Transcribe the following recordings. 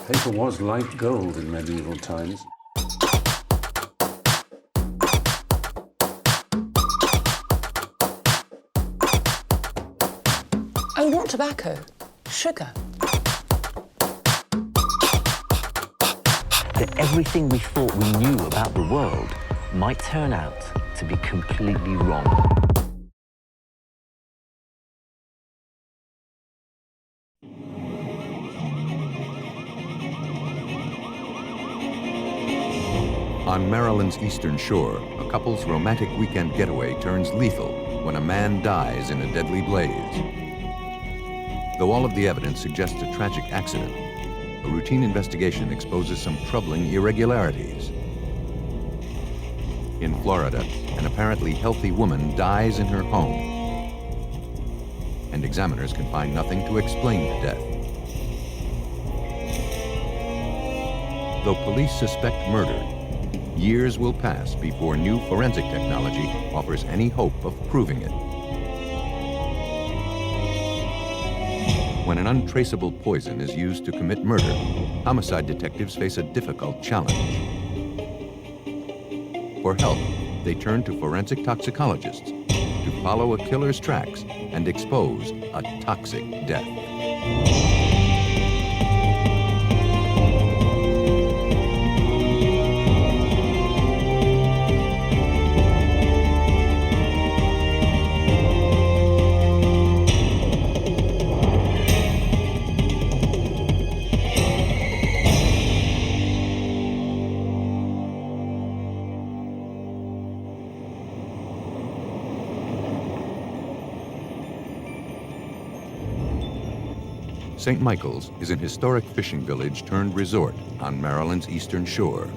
Paper was like gold in medieval times. Oh, not tobacco. Sugar. That everything we thought we knew about the world might turn out to be completely wrong. On Maryland's eastern shore, a couple's romantic weekend getaway turns lethal when a man dies in a deadly blaze. Though all of the evidence suggests a tragic accident, a routine investigation exposes some troubling irregularities. In Florida, an apparently healthy woman dies in her home, and examiners can find nothing to explain the death. Though police suspect murder, years will pass before new forensic technology offers any hope of proving it. When an untraceable poison is used to commit murder, homicide detectives face a difficult challenge. For help, they turn to forensic toxicologists to follow a killer's tracks and expose a toxic death. St. Michael's is an historic fishing village turned resort on Maryland's eastern shore.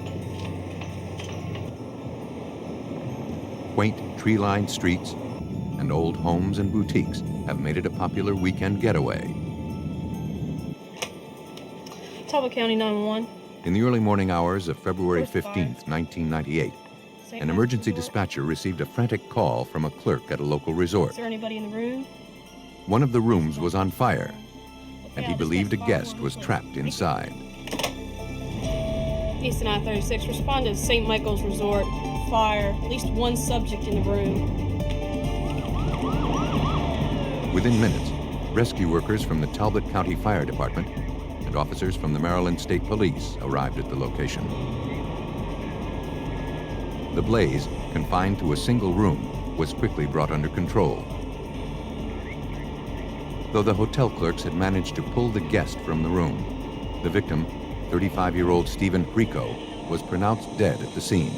Quaint tree-lined streets and old homes and boutiques have made it a popular weekend getaway. Talbot County 911. In the early morning hours of February 15th, 1998, an emergency dispatcher received a frantic call from a clerk at a local resort. Is there anybody in the room? One of the rooms was on fire, and he believed a guest was trapped inside. East 936, respond to St. Michael's Resort. Fire, at least one subject in the room. Within minutes, rescue workers from the Talbot County Fire Department and officers from the Maryland State Police arrived at the location. The blaze, confined to a single room, was quickly brought under control. Though the hotel clerks had managed to pull the guest from the room, the victim, 35-year-old Kim Rico, was pronounced dead at the scene.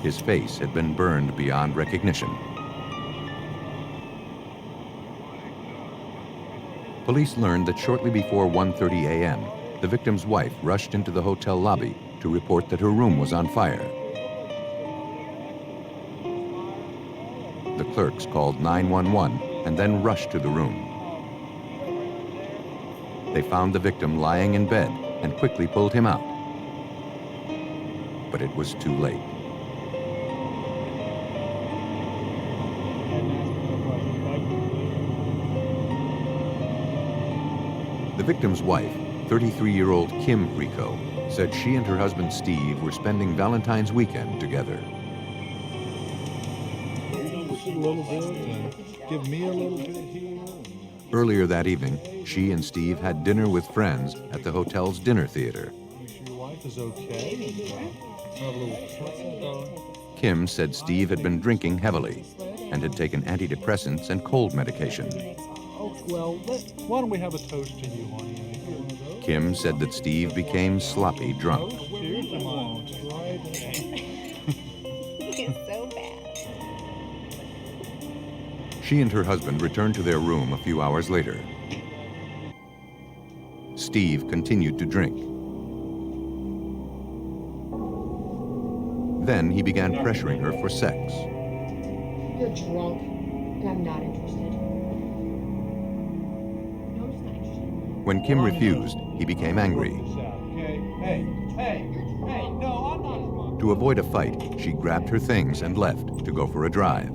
His face had been burned beyond recognition. Police learned that shortly before 1:30 a.m., the victim's wife rushed into the hotel lobby to report that her room was on fire. The clerks called 911 and then rushed to the room. They found the victim lying in bed and quickly pulled him out. But it was too late. The victim's wife, 33-year-old Kim Rico, said she and her husband Steve were spending Valentine's weekend together. A little bit and give me a little bit here. Earlier that evening, she and Steve had dinner with friends at the hotel's dinner theater. Make sure your wife is okay. Have a little Kim said Steve had been drinking heavily and had taken antidepressants and cold medication. Oh, well, why don't we have a toast to you, honey? Kim said that Steve became sloppy drunk. Here's the one. It's so bad. She and her husband returned to their room a few hours later. Steve continued to drink. Then he began pressuring her for sex. You're drunk, and I'm not interested. No, I'm just not interested. When Kim refused, he became angry. Hey, no, I'm not drunk. To avoid a fight, she grabbed her things and left to go for a drive.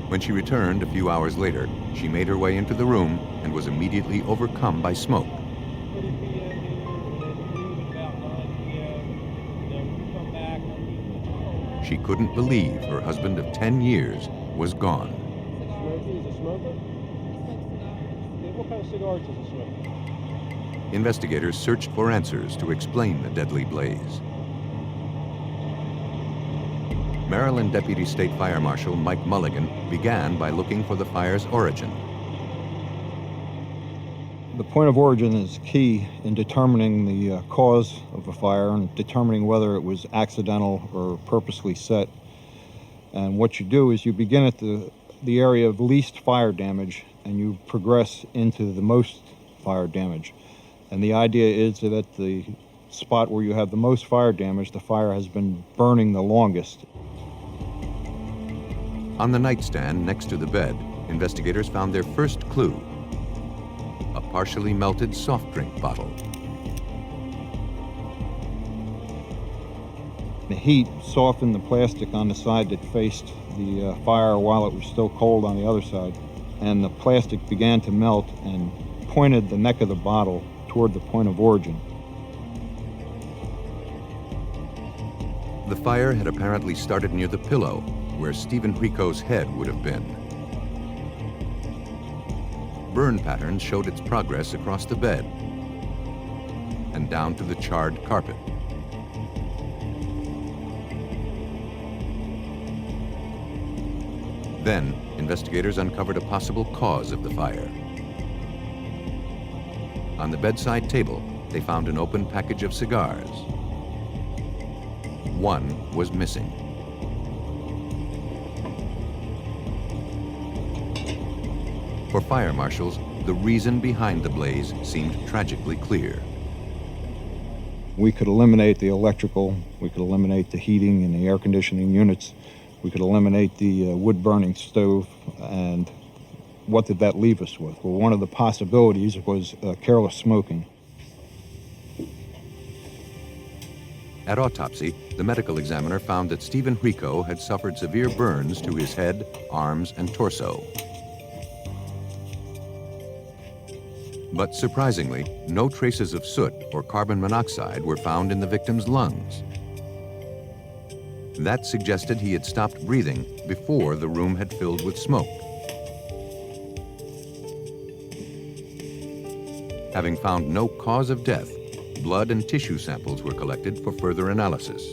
When she returned a few hours later, she made her way into the room and was immediately overcome by smoke. She couldn't believe her husband of 10 years was gone. He's a smoker? What kind of cigars does he smoke? Investigators searched for answers to explain the deadly blaze. Maryland Deputy State Fire Marshal Mike Mulligan began by looking for the fire's origin. The point of origin is key in determining the cause of a fire and determining whether it was accidental or purposely set. And what you do is you begin at the area of least fire damage and you progress into the most fire damage. And the idea is that at the spot where you have the most fire damage, the fire has been burning the longest. On the nightstand next to the bed, investigators found their first clue: a partially melted soft drink bottle. The heat softened the plastic on the side that faced the fire while it was still cold on the other side, and the plastic began to melt and pointed the neck of the bottle toward the point of origin. The fire had apparently started near the pillow, where Stephen Rico's head would have been. Burn patterns showed its progress across the bed and down to the charred carpet. Then, investigators uncovered a possible cause of the fire. On the bedside table, they found an open package of cigars. One was missing. For fire marshals, the reason behind the blaze seemed tragically clear. We could eliminate the electrical, we could eliminate the heating and the air conditioning units, we could eliminate the wood-burning stove, and what did that leave us with? Well, one of the possibilities was careless smoking. At autopsy, the medical examiner found that Stephen Rico had suffered severe burns to his head, arms, and torso. But surprisingly, no traces of soot or carbon monoxide were found in the victim's lungs. That suggested he had stopped breathing before the room had filled with smoke. Having found no cause of death, blood and tissue samples were collected for further analysis.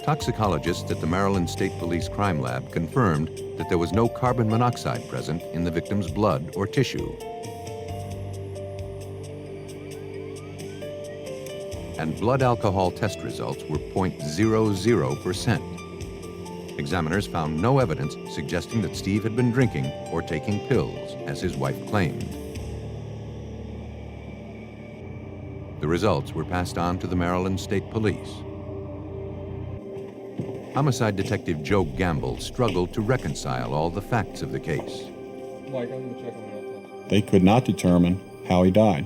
Toxicologists at the Maryland State Police Crime Lab confirmed that there was no carbon monoxide present in the victim's blood or tissue. And blood alcohol test results were 0.00%. Examiners found no evidence suggesting that Steve had been drinking or taking pills, as his wife claimed. The results were passed on to the Maryland State Police. Homicide Detective Joe Gamble struggled to reconcile all the facts of the case. Mike, I'm gonna check on that. They could not determine how he died.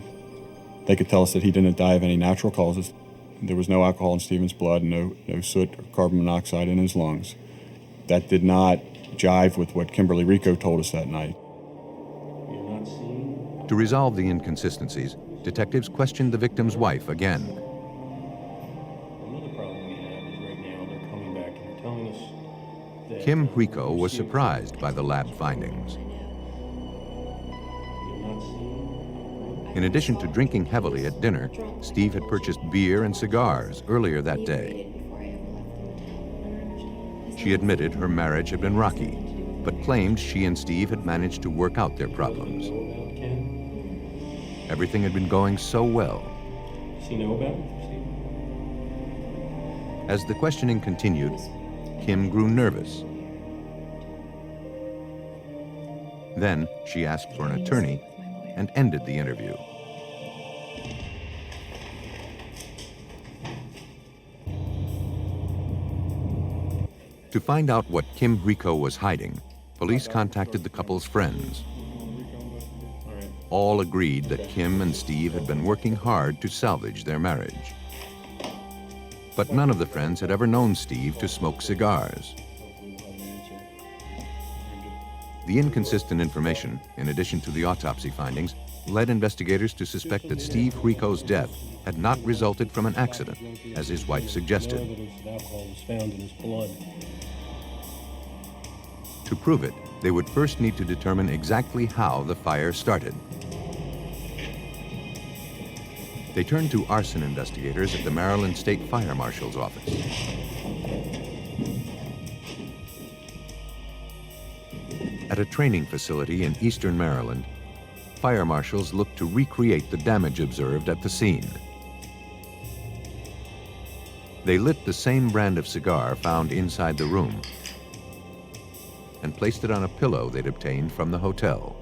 They could tell us that he didn't die of any natural causes. There was no alcohol in Stephen's blood, no soot or carbon monoxide in his lungs. That did not jive with what Kimberly Rico told us that night. To resolve the inconsistencies, detectives questioned the victim's wife again. Another problem we have is right now they're coming back and they're telling us that Kim Rico was surprised by the lab findings. In addition to drinking heavily at dinner, Steve had purchased beer and cigars earlier that day. She admitted her marriage had been rocky, but claimed she and Steve had managed to work out their problems. Everything had been going so well. Does he know about it, Steve? As the questioning continued, Kim grew nervous. Then she asked for an attorney and ended the interview. To find out what Kim Rico was hiding, police contacted the couple's friends. all agreed that Kim and Steve had been working hard to salvage their marriage. But none of the friends had ever known Steve to smoke cigars. The inconsistent information, in addition to the autopsy findings, led investigators to suspect that Steve Rico's death had not resulted from an accident, as his wife suggested. No evidence of alcohol was found in his blood. To prove it, they would first need to determine exactly how the fire started. They turned to arson investigators at the Maryland State Fire Marshal's office. At a training facility in eastern Maryland, fire marshals looked to recreate the damage observed at the scene. They lit the same brand of cigar found inside the room and placed it on a pillow they'd obtained from the hotel.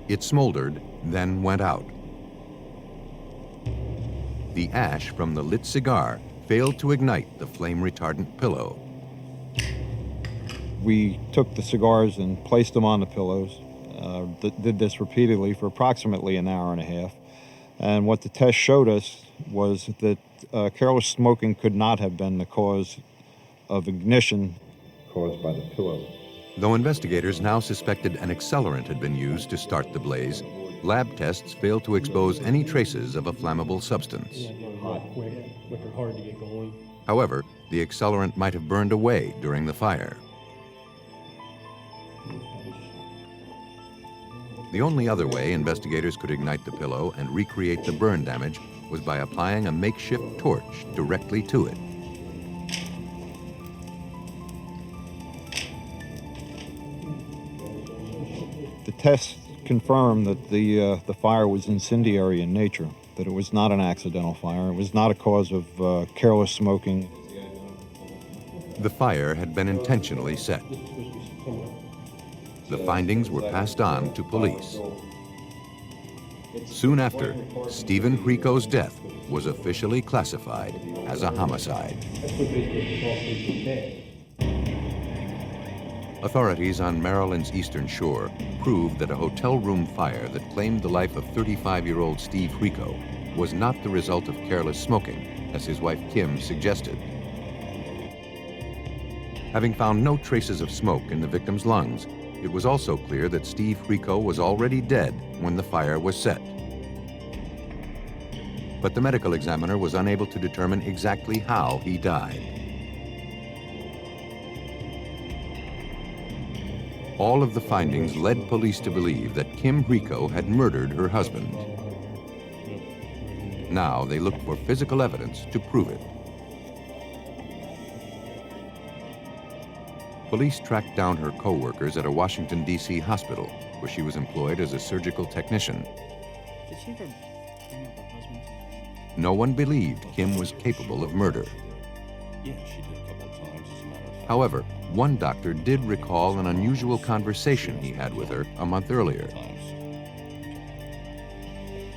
It smoldered, then went out. The ash from the lit cigar failed to ignite the flame-retardant pillow. We took the cigars and placed them on the pillows. Did this repeatedly for approximately an hour and a half. And what the test showed us was that careless smoking could not have been the cause of ignition caused by the pillow. Though investigators now suspected an accelerant had been used to start the blaze, lab tests failed to expose any traces of a flammable substance. Hot, quick, liquor hard to get going. However, the accelerant might have burned away during the fire. The only other way investigators could ignite the pillow and recreate the burn damage was by applying a makeshift torch directly to it. The tests confirmed that the fire was incendiary in nature, that it was not an accidental fire. It was not a cause of careless smoking. The fire had been intentionally set. The findings were passed on to police. Soon after, Stephen Rico's death was officially classified as a homicide. Authorities on Maryland's eastern shore proved that a hotel room fire that claimed the life of 35-year-old Steve Rico was not the result of careless smoking, as his wife Kim suggested. Having found no traces of smoke in the victim's lungs, it was also clear that Steve Rico was already dead when the fire was set. But the medical examiner was unable to determine exactly how he died. All of the findings led police to believe that Kim Rico had murdered her husband. Now they looked for physical evidence to prove it. Police tracked down her co-workers at a Washington, D.C. hospital, where she was employed as a surgical technician. Did she ever bring up her husband? No one believed Kim was capable of murder. Yeah, she did a couple of times, as a matter of fact. However, one doctor did recall an unusual conversation he had with her a month earlier. I've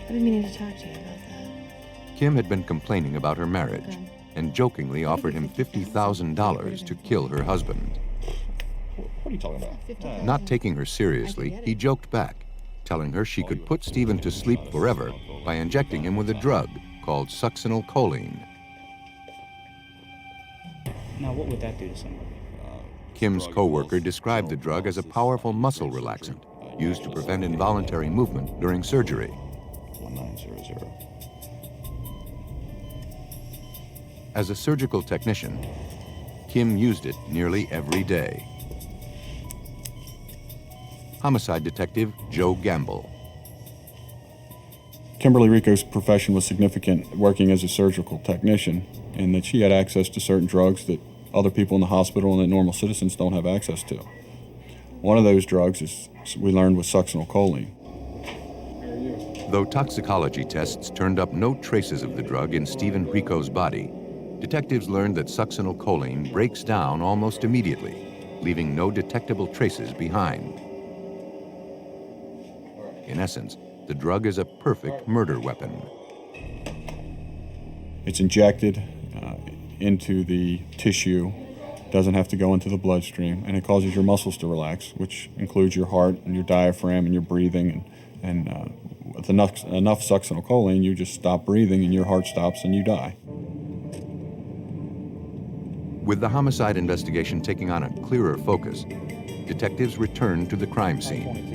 been meaning to talk to you about that. Kim had been complaining about her marriage and jokingly offered him $50,000 to kill her husband. What are you talking about? Not taking her seriously, he joked back, telling her she could put Stephen to sleep forever by injecting him with a drug called succinylcholine. Now, what would that do to somebody? Kim's co-worker described the drug as a powerful muscle relaxant used to prevent involuntary movement during surgery. 1900. As a surgical technician, Kim used it nearly every day. Homicide detective Joe Gamble. Kimberly Rico's profession was significant working as a surgical technician, and that she had access to certain drugs that other people in the hospital and that normal citizens don't have access to. One of those drugs, is we learned, was succinylcholine. Though toxicology tests turned up no traces of the drug in Stephen Rico's body, detectives learned that succinylcholine breaks down almost immediately, leaving no detectable traces behind. In essence, the drug is a perfect murder weapon. It's injected into the tissue doesn't have to go into the bloodstream, and it causes your muscles to relax, which includes your heart and your diaphragm and your breathing. And with enough succinylcholine, you just stop breathing and your heart stops and you die. With the homicide investigation taking on a clearer focus, detectives returned to the crime scene.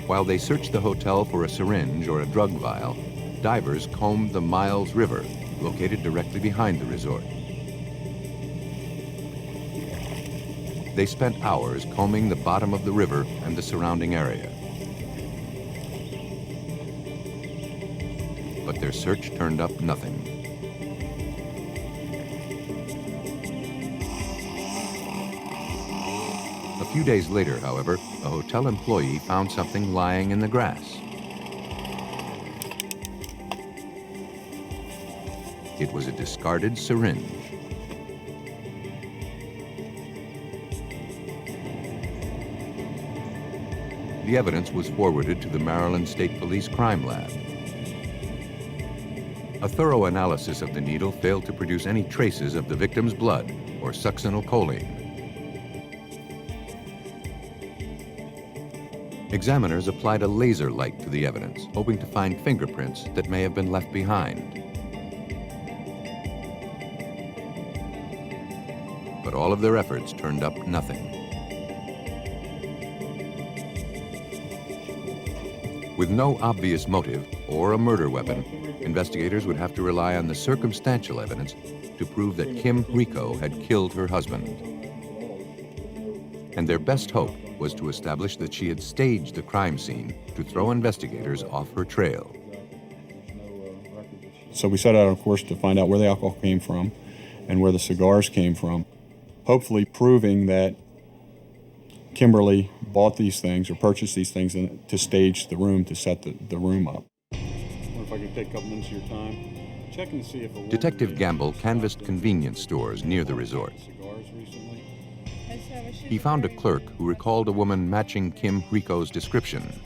While they searched the hotel for a syringe or a drug vial, divers combed the Miles River, located directly behind the resort. They spent hours combing the bottom of the river and the surrounding area. But their search turned up nothing. A few days later, however, a hotel employee found something lying in the grass. It was a discarded syringe. The evidence was forwarded to the Maryland State Police Crime Lab. A thorough analysis of the needle failed to produce any traces of the victim's blood or succinylcholine. Examiners applied a laser light to the evidence, hoping to find fingerprints that may have been left behind. But all of their efforts turned up nothing. With no obvious motive or a murder weapon, investigators would have to rely on the circumstantial evidence to prove that Kim Rico had killed her husband. And their best hope was to establish that she had staged the crime scene to throw investigators off her trail. So we set out, of course, to find out where the alcohol came from and where the cigars came from, hopefully proving that Kimberly bought these things or purchased these things to stage the room, to set the room up. I wonder if I could take a couple minutes of your time. Checking to see if Detective Gamble canvassed convenience stores near the resort. He found a clerk who recalled a woman matching Kim Rico's description.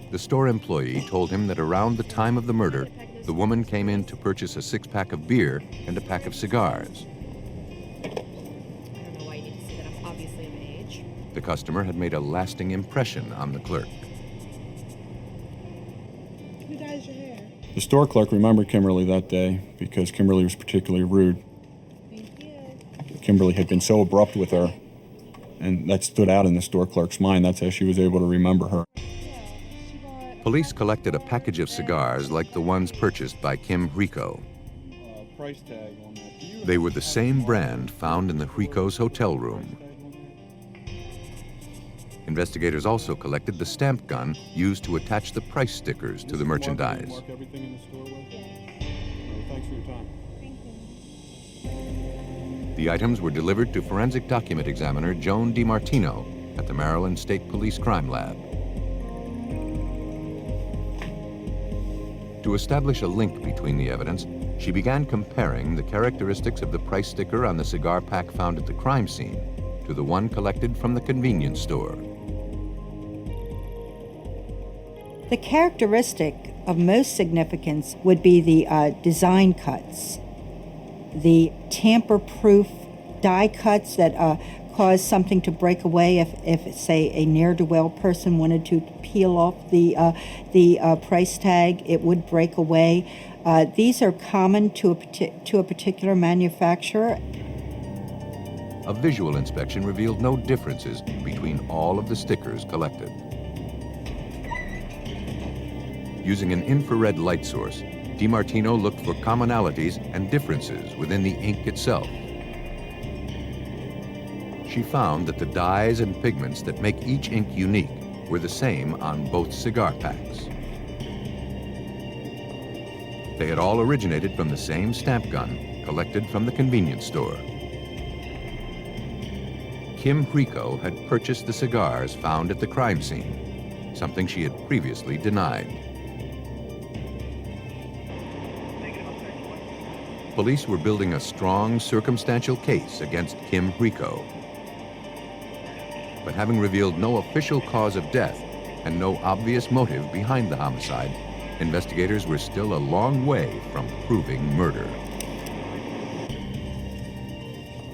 The store employee told him that around the time of the murder, the woman came in to purchase a six-pack of beer and a pack of cigars. The customer had made a lasting impression on the clerk. Who dyes your hair? The store clerk remembered Kimberly that day because Kimberly was particularly rude. Thank you. Kimberly had been so abrupt with her, and that stood out in the store clerk's mind. That's how she was able to remember her. Police collected a package of cigars like the ones purchased by Kim Rico. price tag on that. They were the same brand found in the Rico's hotel room. Investigators also collected the stamp gun used to attach the price stickers to the merchandise. Mark everything in the store with? Thanks for your time. Thank you. The items were delivered to forensic document examiner Joan DiMartino at the Maryland State Police Crime Lab. To establish a link between the evidence, she began comparing the characteristics of the price sticker on the cigar pack found at the crime scene to the one collected from the convenience store. The characteristic of most significance would be the design cuts, the tamper-proof die cuts that cause something to break away if say, a ne'er-do-well person wanted to peel off the price tag, it would break away. These are common to a particular manufacturer. A visual inspection revealed no differences between all of the stickers collected. Using an infrared light source, DiMartino looked for commonalities and differences within the ink itself. She found that the dyes and pigments that make each ink unique were the same on both cigar packs. They had all originated from the same stamp gun collected from the convenience store. Kim Rico had purchased the cigars found at the crime scene, something she had previously denied. Police were building a strong circumstantial case against Kim Rico. But having revealed no official cause of death and no obvious motive behind the homicide, investigators were still a long way from proving murder.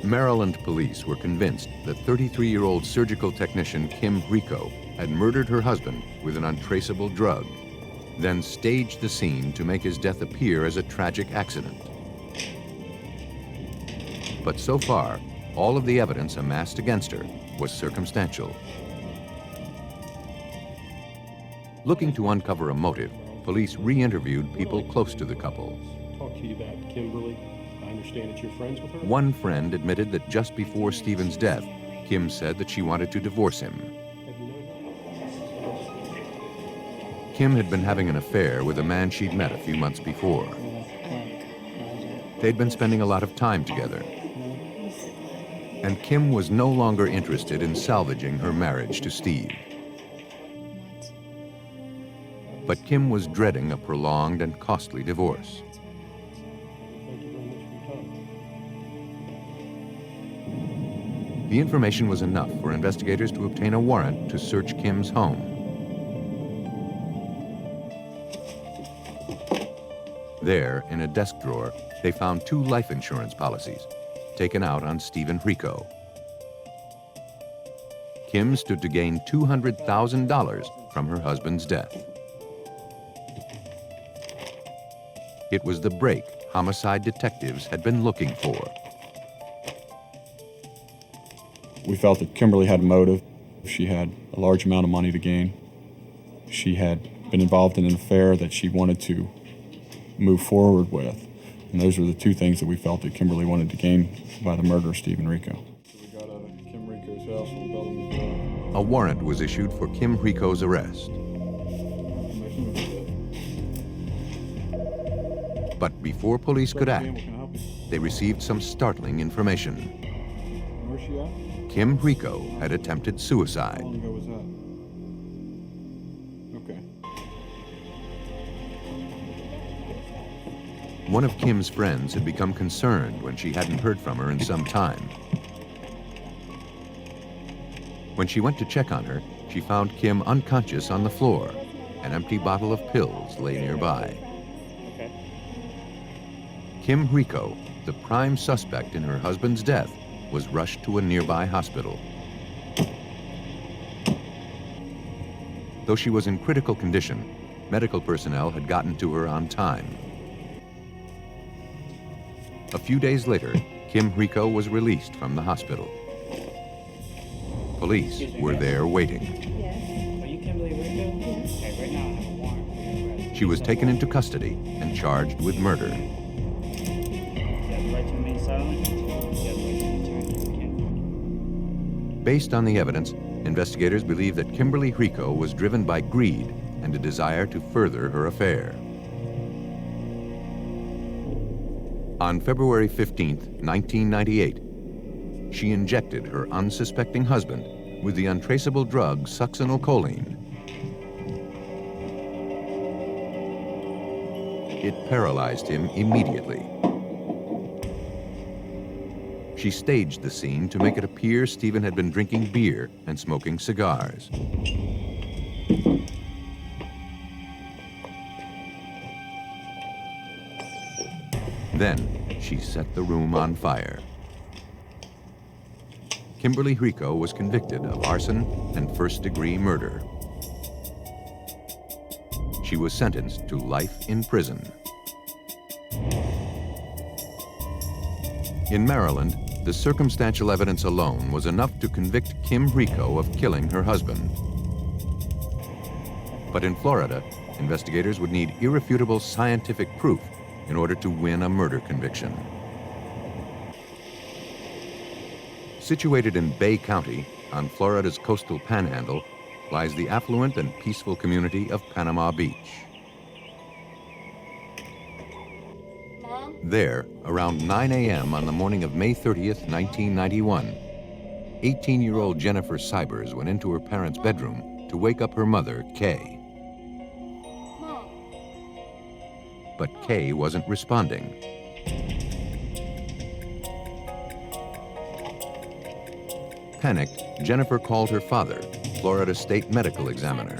Maryland police were convinced that 33-year-old surgical technician Kim Rico had murdered her husband with an untraceable drug, then staged the scene to make his death appear as a tragic accident. But so far, all of the evidence amassed against her was circumstantial. Looking to uncover a motive, police re-interviewed people close to the couple. Talk to you about Kimberly. I understand that you're friends with her. One friend admitted that just before Stephen's death, Kim said that she wanted to divorce him. Have you known her? Kim had been having an affair with a man she'd met a few months before. They'd been spending a lot of time together. And Kim was no longer interested in salvaging her marriage to Steve. But Kim was dreading a prolonged and costly divorce. Thank you very much for your time. The information was enough for investigators to obtain a warrant to search Kim's home. There, in a desk drawer, they found 2 life insurance policies, taken out on Stephen Rico. Kim stood to gain $200,000 from her husband's death. It was the break homicide detectives had been looking for. We felt that Kimberly had a motive. She had a large amount of money to gain. She had been involved in an affair that she wanted to move forward with. And those were the 2 things that we felt that Kimberly wanted to gain by the murder of Stephen Rico. We got out of Kim Rico's house on Bellamy Drive. A warrant was issued for Kim Rico's arrest. But before police could act, they received some startling information. Where's she at? Kim Rico had attempted suicide. How long ago was that? Okay. One of Kim's friends had become concerned when she hadn't heard from her in some time. When she went to check on her, she found Kim unconscious on the floor. An empty bottle of pills lay nearby. Kim Rico, the prime suspect in her husband's death, was rushed to a nearby hospital. Though she was in critical condition, medical personnel had gotten to her on time. A few days later, Kim Rico was released from the hospital. Police were there waiting. Are you Kimberly Rico? Okay, right now I have a warrant for your arrest. She was taken into custody and charged with murder. You have the right to remain silent. You have the right to return to your kin. Based on the evidence, investigators believe that Kimberly Rico was driven by greed and a desire to further her affair. On February 15, 1998, she injected her unsuspecting husband with the untraceable drug succinylcholine. It paralyzed him immediately. She staged the scene to make it appear Stephen had been drinking beer and smoking cigars. Then she set the room on fire. Kimberly Rico was convicted of arson and first-degree murder. She was sentenced to life in prison. In Maryland, the circumstantial evidence alone was enough to convict Kim Rico of killing her husband. But in Florida, investigators would need irrefutable scientific proof in order to win a murder conviction. Situated in Bay County, on Florida's coastal panhandle, lies the affluent and peaceful community of Panama Beach. Mom? There, around 9 a.m. on the morning of May 30th, 1991, 18-year-old Jennifer Cybers went into her parents' bedroom to wake up her mother, Kaye. Mom? But Kaye wasn't responding. Panicked, Jennifer called her father, Florida State Medical Examiner.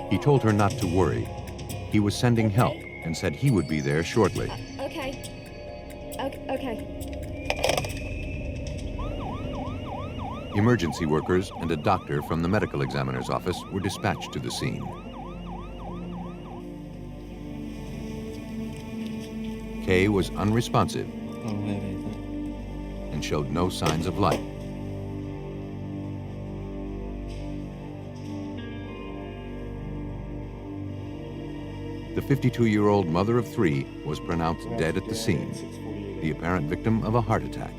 He told her not to worry. He was sending help and said he would be there shortly. Okay. Emergency workers and a doctor from the medical examiner's office were dispatched to the scene. Kaye was unresponsive I don't have anything. and showed no signs of life. The 52-year-old mother of 3 was pronounced dead at the scene, the apparent victim of a heart attack.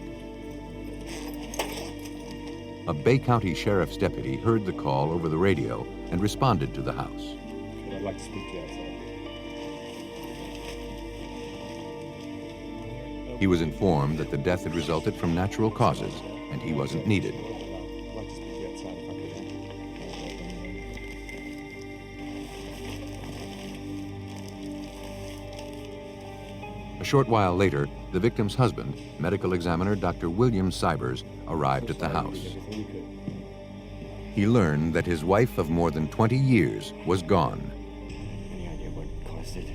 A Bay County Sheriff's deputy heard the call over the radio and responded to the house. I'd like to speak to you outside. He was informed that the death had resulted from natural causes and he wasn't needed. I'd like to speak to you outside if I A short while later, the victim's husband, medical examiner Dr. William Cybers, arrived at the house. He learned that his wife of more than 20 years was gone. Any idea what caused it?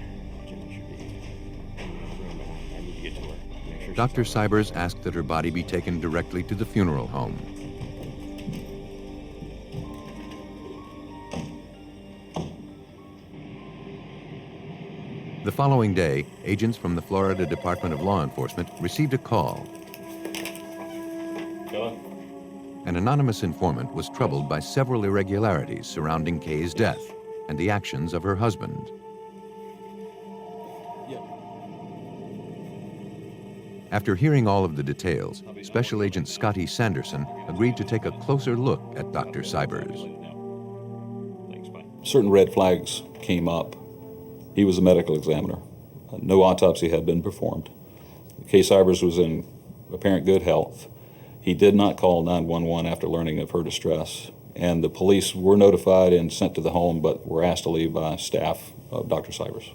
Jimmy should be in the room, and I need to get to her. Make sure she's Dr. Cybers asked that her body be taken directly to the funeral home. The following day, agents from the Florida Department of Law Enforcement received a call. Hello? An anonymous informant was troubled by several irregularities surrounding Kaye's death and the actions of her husband. After hearing all of the details, Special Agent Scotty Sanderson agreed to take a closer look at Dr. Cybers. Certain red flags came up. He was a medical examiner. No autopsy had been performed. Kaye Cybers was in apparent good health. He did not call 911 after learning of her distress, and the police were notified and sent to the home, but were asked to leave by staff of Dr. Cybers.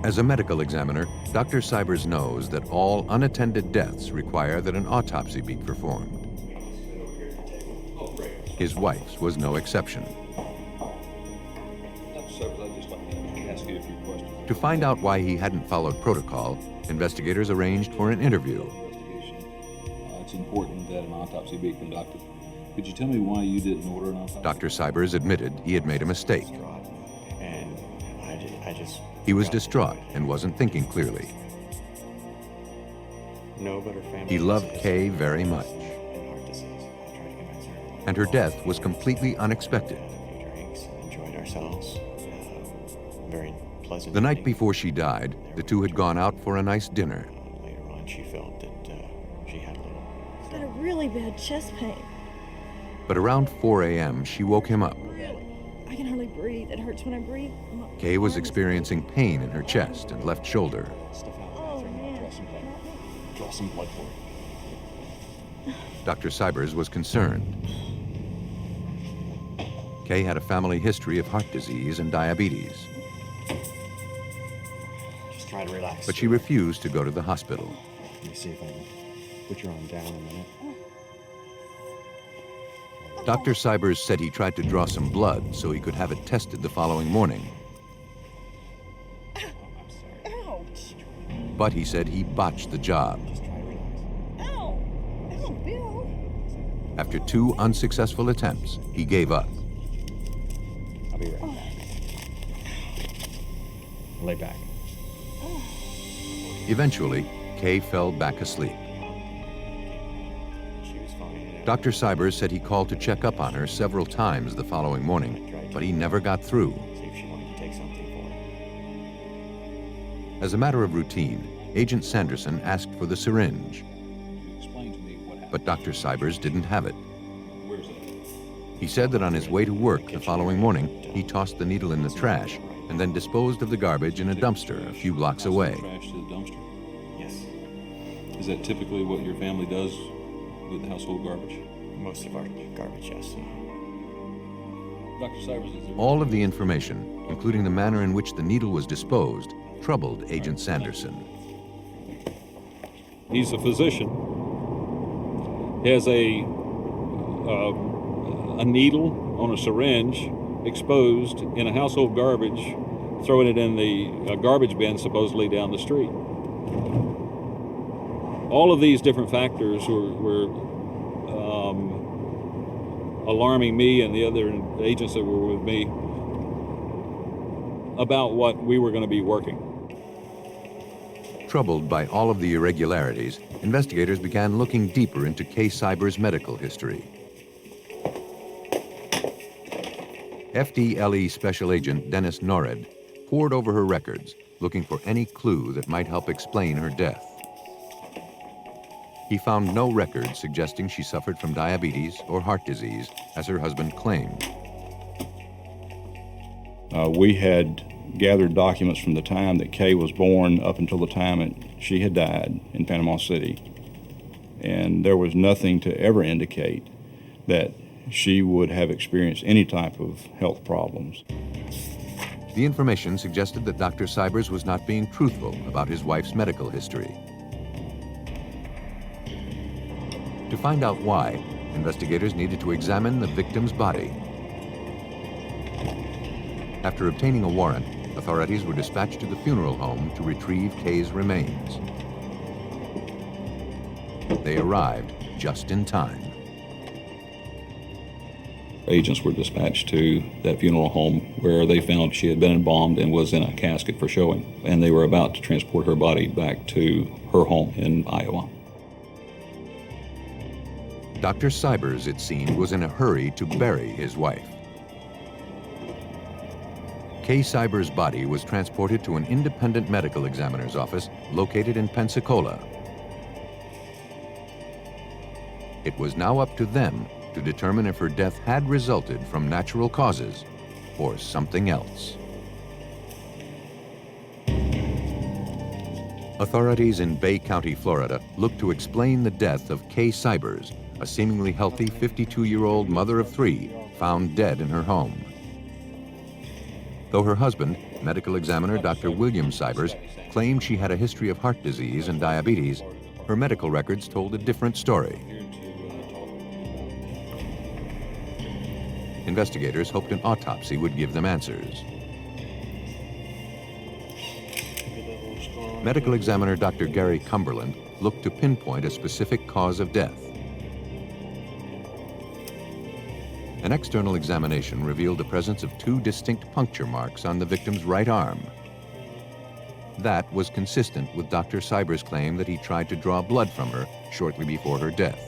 As a medical examiner, Dr. Cybers knows that all unattended deaths require that an autopsy be performed. His wife's was no exception. To find out why he hadn't followed protocol, investigators arranged for an interview. It's important that an autopsy be conducted. Could you tell me why you didn't order an autopsy? Dr. Cybers admitted he had made a mistake. And I just He was distraught and wasn't thinking clearly. no better family. He loved Kaye very much, And heart disease. I tried to convince her. and her death was completely unexpected. A few drinks, enjoyed ourselves. Very pleasant. The night evening. before she died, the two had gone out for a nice dinner. Later on, she felt that she had a little. I've got a really bad chest pain. But around 4 a.m., she woke him up. I can hardly breathe. It hurts when I breathe. Kaye was experiencing pain in her chest and left shoulder. Oh, man. Draw some blood for her. Dr. Cybers was concerned. Kaye had a family history of heart disease and diabetes, Just try to relax. but she refused to go to the hospital. Let me see if I can put your arm down a minute. Dr. Cybers said he tried to draw some blood so he could have it tested the following morning. Ouch. But he said he botched the job. Just try to relax. Ow. Ow, Bill. After 2 unsuccessful attempts, he gave up. I'll be right back. Lay back. Eventually, Kaye fell back asleep. She was fine. Dr. Cybers said he called to check up on her several times the following morning, but he never got through. See if she wanted to take something for her. As a matter of routine, Agent Sanderson asked for the syringe, Explain to me what happened. but Dr. Cybers didn't have it. Where's that? He said that on his way to work the following morning, he tossed the needle in the trash and then disposed of the garbage in a dumpster a few blocks away. Trash to the dumpster. Yes. Is that typically what your family does with the household garbage? Most of our garbage, yes. Dr. Cybers, is there... All of the information, including the manner in which the needle was disposed, troubled Agent Sanderson. He's a physician. He has a needle on a syringe exposed in a household garbage throwing it in the garbage bin supposedly down the street. All of these different factors were alarming me and the other agents that were with me about what we were going to be working. Troubled by all of the irregularities, investigators began looking deeper into Kaye Cyber's medical history. FDLE Special Agent Dennis Norred pored over her records, looking for any clue that might help explain her death. He found no records suggesting she suffered from diabetes or heart disease, as her husband claimed. We had gathered documents from the time that Kaye was born up until the time that she had died in Panama City. And there was nothing to ever indicate that she would have experienced any type of health problems. The information suggested that Dr. Cybers was not being truthful about his wife's medical history. To find out why, investigators needed to examine the victim's body. After obtaining a warrant, authorities were dispatched to the funeral home to retrieve Kaye's remains. They arrived just in time. Agents were dispatched to that funeral home where they found she had been embalmed and was in a casket for showing, and they were about to transport her body back to her home in Iowa. Dr. Cybers, it seemed, was in a hurry to bury his wife. Kaye Cybers' body was transported to an independent medical examiner's office located in Pensacola. It was now up to them to determine if her death had resulted from natural causes or something else. Authorities in Bay County, Florida, looked to explain the death of Kaye Cybers, a seemingly healthy 52-year-old mother of 3, found dead in her home. Though her husband, medical examiner Dr. William Cybers, claimed she had a history of heart disease and diabetes, her medical records told a different story. Investigators hoped an autopsy would give them answers. Medical examiner Dr. Gary Cumberland looked to pinpoint a specific cause of death. An external examination revealed the presence of 2 distinct puncture marks on the victim's right arm. That was consistent with Dr. Cybers' claim that he tried to draw blood from her shortly before her death.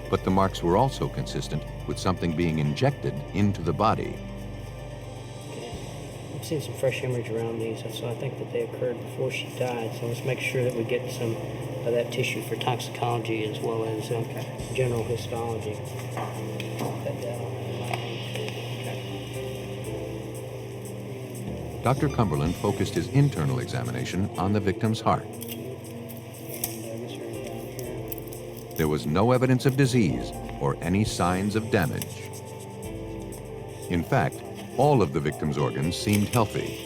But the marks were also consistent with something being injected into the body. I've seen some fresh hemorrhage around these, so I think that they occurred before she died. So let's make sure that we get some of that tissue for toxicology as well as general histology. Dr. Cumberland focused his internal examination on the victim's heart. There was no evidence of disease or any signs of damage. In fact, all of the victim's organs seemed healthy.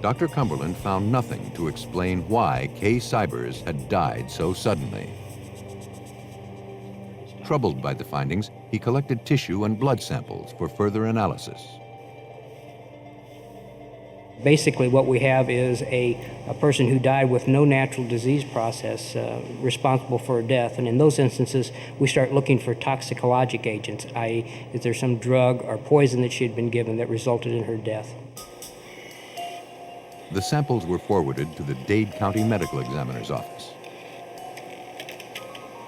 Dr. Cumberland found nothing to explain why Kaye Cybers had died so suddenly. Troubled by the findings, he collected tissue and blood samples for further analysis. Basically, what we have is a person who died with no natural disease process responsible for her death. And in those instances, we start looking for toxicologic agents, i.e., is there some drug or poison that she had been given that resulted in her death? The samples were forwarded to the Dade County Medical Examiner's office.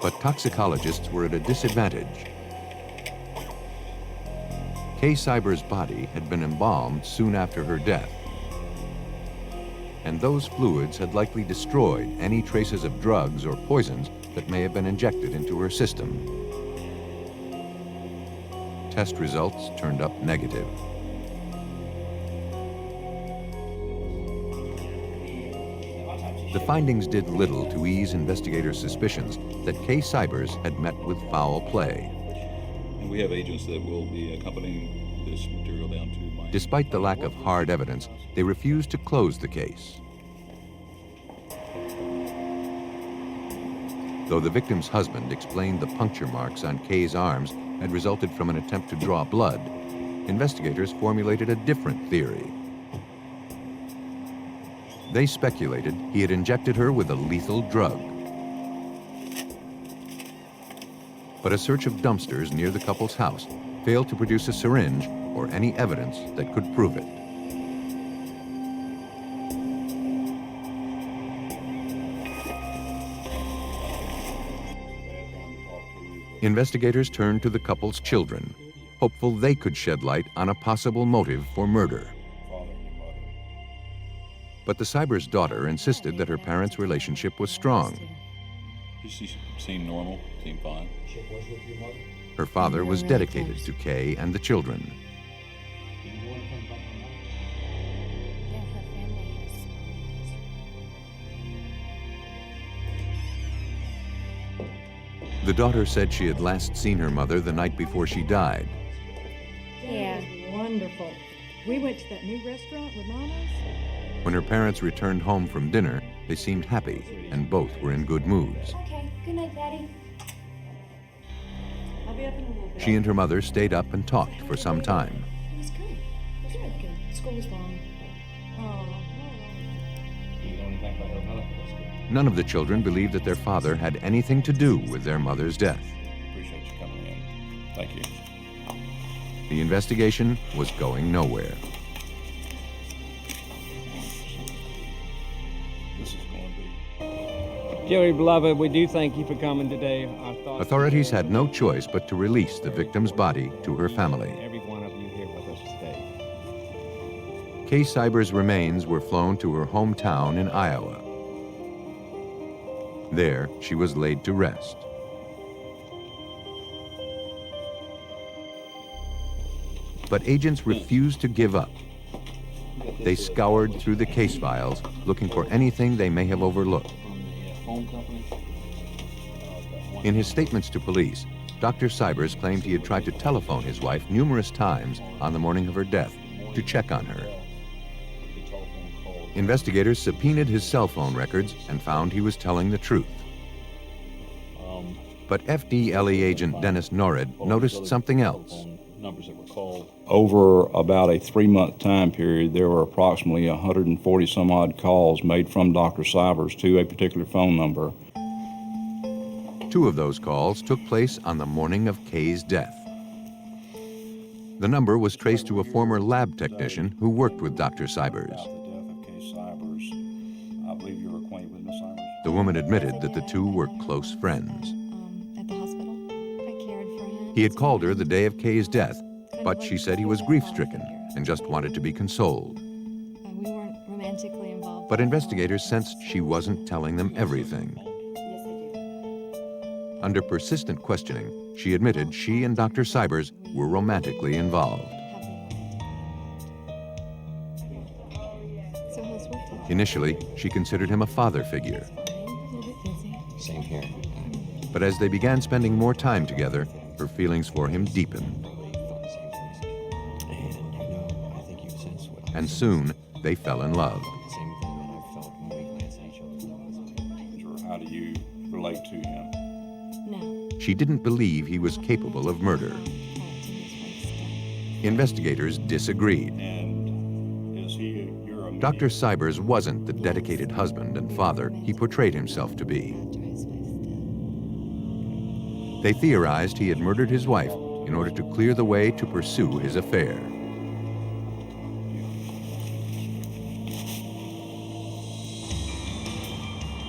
But toxicologists were at a disadvantage. Kaye Cybers' body had been embalmed soon after her death, and those fluids had likely destroyed any traces of drugs or poisons that may have been injected into her system. Test results turned up negative. The findings did little to ease investigators' suspicions that Kaye Cybers had met with foul play. And we have agents that will be accompanying this material down to my... Despite the lack of hard evidence, they refused to close the case. Though the victim's husband explained the puncture marks on Kaye's arms had resulted from an attempt to draw blood, investigators formulated a different theory. They speculated he had injected her with a lethal drug. But a search of dumpsters near the couple's house failed to produce a syringe or any evidence that could prove it. Investigators turned to the couple's children, hopeful they could shed light on a possible motive for murder. But the Cybers' daughter insisted that her parents' relationship was strong. She seemed normal, seemed fine. Her father was dedicated to Kaye and the children. The daughter said she had last seen her mother the night before she died. Yeah. Wonderful. We went to that new restaurant with Mama's. When her parents returned home from dinner, they seemed happy and both were in good moods. Okay. Good night, Daddy. I'll be up in a little bit. She and her mother stayed up and talked for some time. It was good. It was really good. School was fun. Oh. None of the children believed that their father had anything to do with their mother's death. Appreciate you coming in. Thank you. The investigation was going nowhere. This is going to be... Joey, beloved, we do thank you for coming today. Authorities had no choice but to release the victim's body to her family. Every one of you here with us today. Kaye Cybers' remains were flown to her hometown in Iowa. There, she was laid to rest. But agents refused to give up. They scoured through the case files, looking for anything they may have overlooked. In his statements to police, Dr. Cybers claimed he had tried to telephone his wife numerous times on the morning of her death to check on her. Investigators subpoenaed his cell phone records and found he was telling the truth. But FDLE agent Dennis Norrid noticed something else. Over about a 3-month time period, there were approximately 140 some odd calls made from Dr. Cybers to a particular phone number. 2 of those calls took place on the morning of Kaye's death. The number was traced to a former lab technician who worked with Dr. Cybers. The woman admitted that the 2 were close friends. At the hospital, I cared for him. He had called her the day of Kaye's death, but she said he was grief-stricken and just wanted to be consoled. We weren't romantically involved. But investigators sensed she wasn't telling them everything. Yes, I do. Under persistent questioning, she admitted she and Dr. Cybers were romantically involved. So how's work today? Initially, she considered him a father figure. Same here. But as they began spending more time together, her feelings for him deepened. And soon, they fell in love. How do you relate to him? No. She didn't believe he was capable of murder. Investigators disagreed. And is he your immediate... Dr. Cybers wasn't the dedicated husband and father he portrayed himself to be. They theorized he had murdered his wife in order to clear the way to pursue his affair.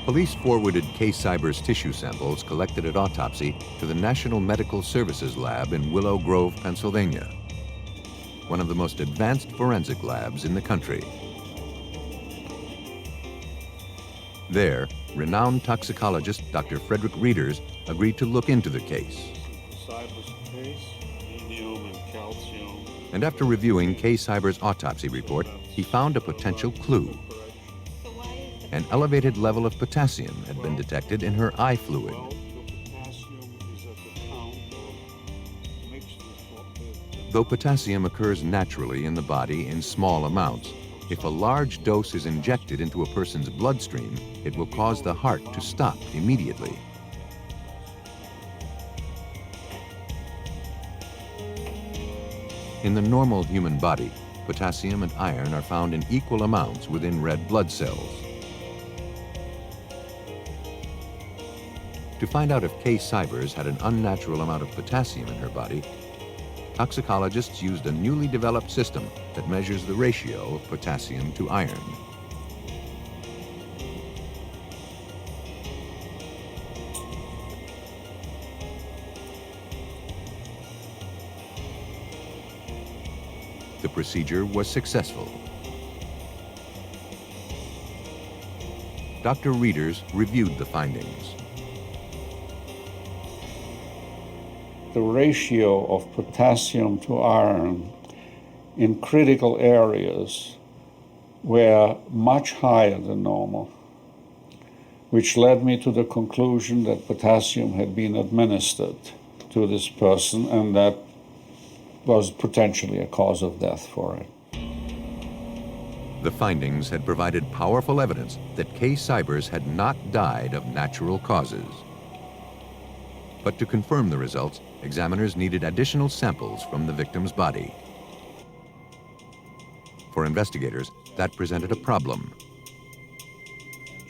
Police forwarded Kaye Cybers' tissue samples collected at autopsy to the National Medical Services Lab in Willow Grove, Pennsylvania, one of the most advanced forensic labs in the country. There, renowned toxicologist Dr. Frederick Reeders agreed to look into the case. And after reviewing Kaye Cybers' autopsy report, he found a potential clue. An elevated level of potassium had been detected in her eye fluid. Though potassium occurs naturally in the body in small amounts, if a large dose is injected into a person's bloodstream, it will cause the heart to stop immediately. In the normal human body, potassium and iron are found in equal amounts within red blood cells. To find out if Kaye Cybers had an unnatural amount of potassium in her body, toxicologists used a newly developed system that measures the ratio of potassium to iron. The procedure was successful. Dr. Reeders reviewed the findings. The ratio of potassium to iron in critical areas were much higher than normal, which led me to the conclusion that potassium had been administered to this person, and that was potentially a cause of death for it. The findings had provided powerful evidence that Kaye Cybers had not died of natural causes. But to confirm the results, examiners needed additional samples from the victim's body. For investigators, that presented a problem.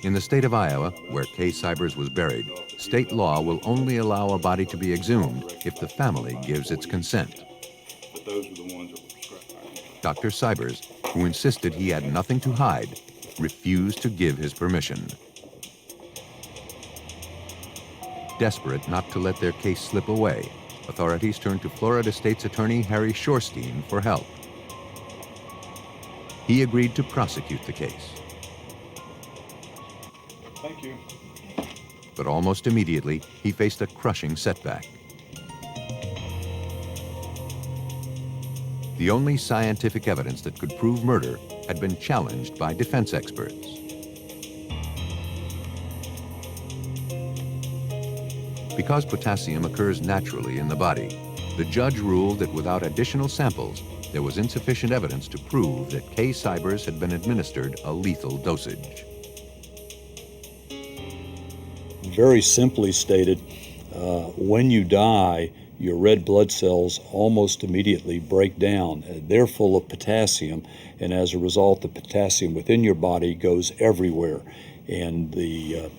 In the state of Iowa, where Kaye Cybers was buried, state law will only allow a body to be exhumed if the family gives its consent. Dr. Cybers, who insisted he had nothing to hide, refused to give his permission. Desperate not to let their case slip away, authorities turned to Florida State's Attorney Harry Shorstein for help. He agreed to prosecute the case. Thank you. But almost immediately, he faced a crushing setback. The only scientific evidence that could prove murder had been challenged by defense experts. Because potassium occurs naturally in the body, the judge ruled that without additional samples, there was insufficient evidence to prove that Kaye Cybers had been administered a lethal dosage. Very simply stated, when you die, your red blood cells almost immediately break down. They're full of potassium, and as a result, the potassium within your body goes everywhere. And the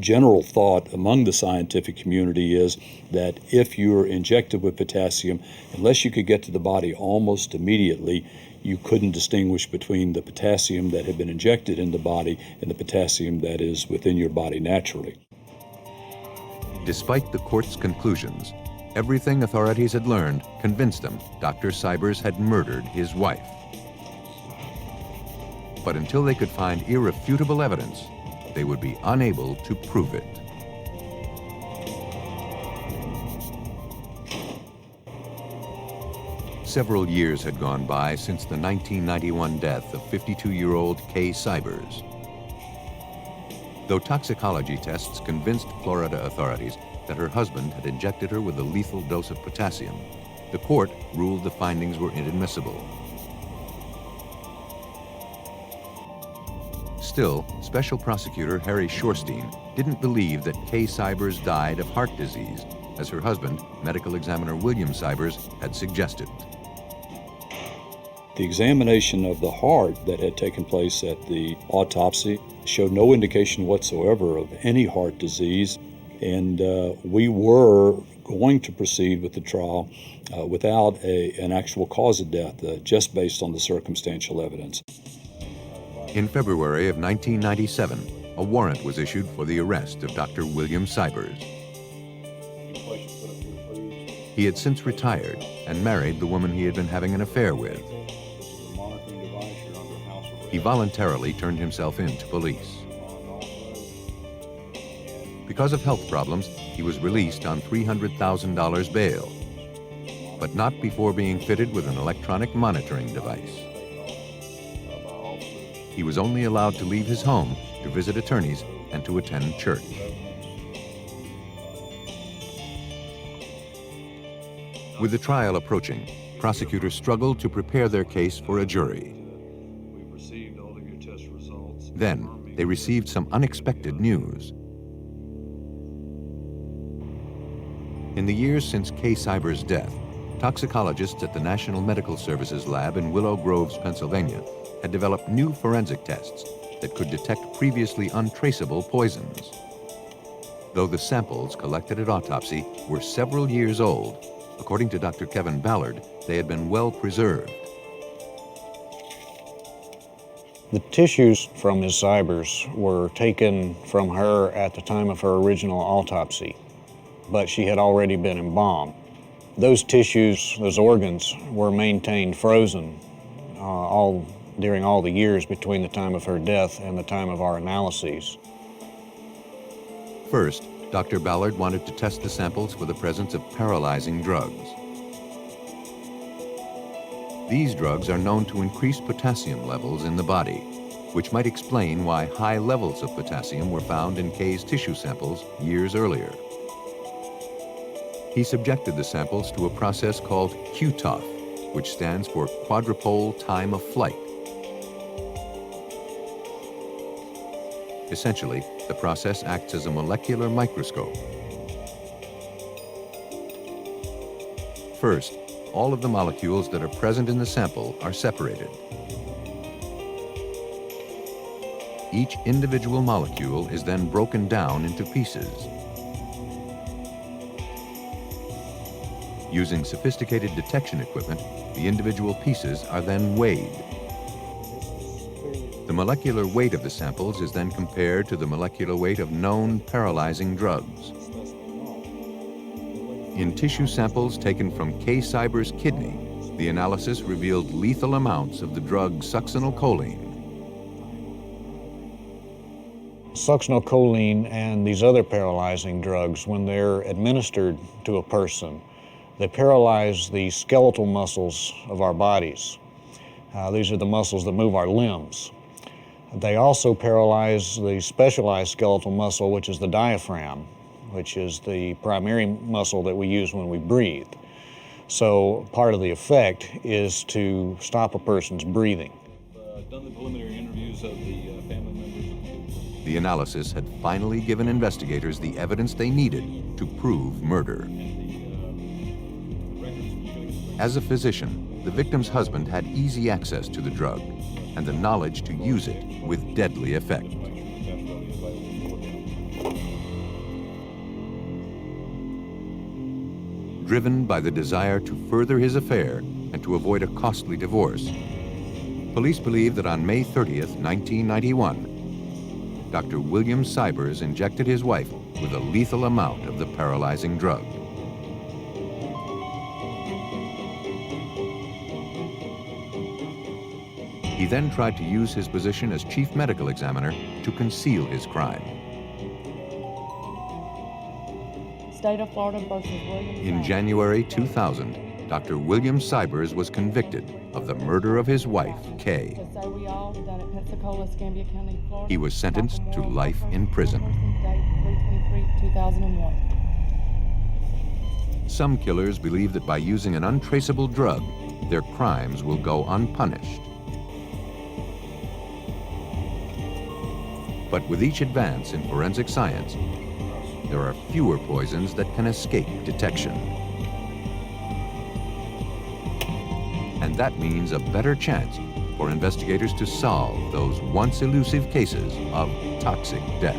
general thought among the scientific community is that if you're injected with potassium, unless you could get to the body almost immediately, you couldn't distinguish between the potassium that had been injected in the body and the potassium that is within your body naturally. Despite the court's conclusions, everything authorities had learned convinced them Dr. Cybers had murdered his wife. But until they could find irrefutable evidence, they would be unable to prove it. Several years had gone by since the 1991 death of 52-year-old Kaye Cybers. Though toxicology tests convinced Florida authorities that her husband had injected her with a lethal dose of potassium, the court ruled the findings were inadmissible. Still, Special Prosecutor Harry Shorstein didn't believe that Kaye Cybers died of heart disease, as her husband, medical examiner William Cybers, had suggested. The examination of the heart that had taken place at the autopsy showed no indication whatsoever of any heart disease, and we were going to proceed with the trial without an actual cause of death, just based on the circumstantial evidence. In February of 1997, a warrant was issued for the arrest of Dr. William Cybers. He had since retired and married the woman he had been having an affair with. He voluntarily turned himself in to police. Because of health problems, he was released on $300,000 bail, but not before being fitted with an electronic monitoring device. He was only allowed to leave his home to visit attorneys and to attend church. With the trial approaching, prosecutors struggled to prepare their case for a jury. Then, they received some unexpected news. In the years since Kaye Cybers' death, Toxicologists at the National Medical Services Lab in Willow Groves, Pennsylvania, had developed new forensic tests that could detect previously untraceable poisons. Though the samples collected at autopsy were several years old, according to Dr. Kevin Ballard, they had been well preserved. The tissues from Ms. Cybers were taken from her at the time of her original autopsy, but she had already been embalmed. Those tissues, those organs, were maintained frozen during all the years between the time of her death and the time of our analyses. First, Dr. Ballard wanted to test the samples for the presence of paralyzing drugs. These drugs are known to increase potassium levels in the body, which might explain why high levels of potassium were found in Kaye's tissue samples years earlier. He subjected the samples to a process called QTOF, which stands for quadrupole time of flight. Essentially, the process acts as a molecular microscope. First, all of the molecules that are present in the sample are separated. Each individual molecule is then broken down into pieces. Using sophisticated detection equipment, the individual pieces are then weighed. The molecular weight of the samples is then compared to the molecular weight of known paralyzing drugs. In tissue samples taken from Kaye Cybers' kidney, the analysis revealed lethal amounts of the drug succinylcholine. Succinylcholine and these other paralyzing drugs, when they're administered to a person, they paralyze the skeletal muscles of our bodies. These are the muscles that move our limbs. They also paralyze the specialized skeletal muscle, which is the diaphragm, which is the primary muscle that we use when we breathe. So part of the effect is to stop a person's breathing. Done the preliminary interviews of the family members. The analysis had finally given investigators the evidence they needed to prove murder. As a physician, the victim's husband had easy access to the drug and the knowledge to use it with deadly effect. Driven by the desire to further his affair and to avoid a costly divorce, police believe that on May 30th, 1991, Dr. William Cybers injected his wife with a lethal amount of the paralyzing drug. He then tried to use his position as chief medical examiner to conceal his crime. State of Florida versus William In January 2000, Dr. William Cybers was convicted of the murder of his wife, Kaye. So we all done at Pensacola, Escambia County, Florida. He was sentenced to life in prison. Date 3/23/2001. Some killers believe that by using an untraceable drug, their crimes will go unpunished. But with each advance in forensic science, there are fewer poisons that can escape detection. And that means a better chance for investigators to solve those once elusive cases of toxic death.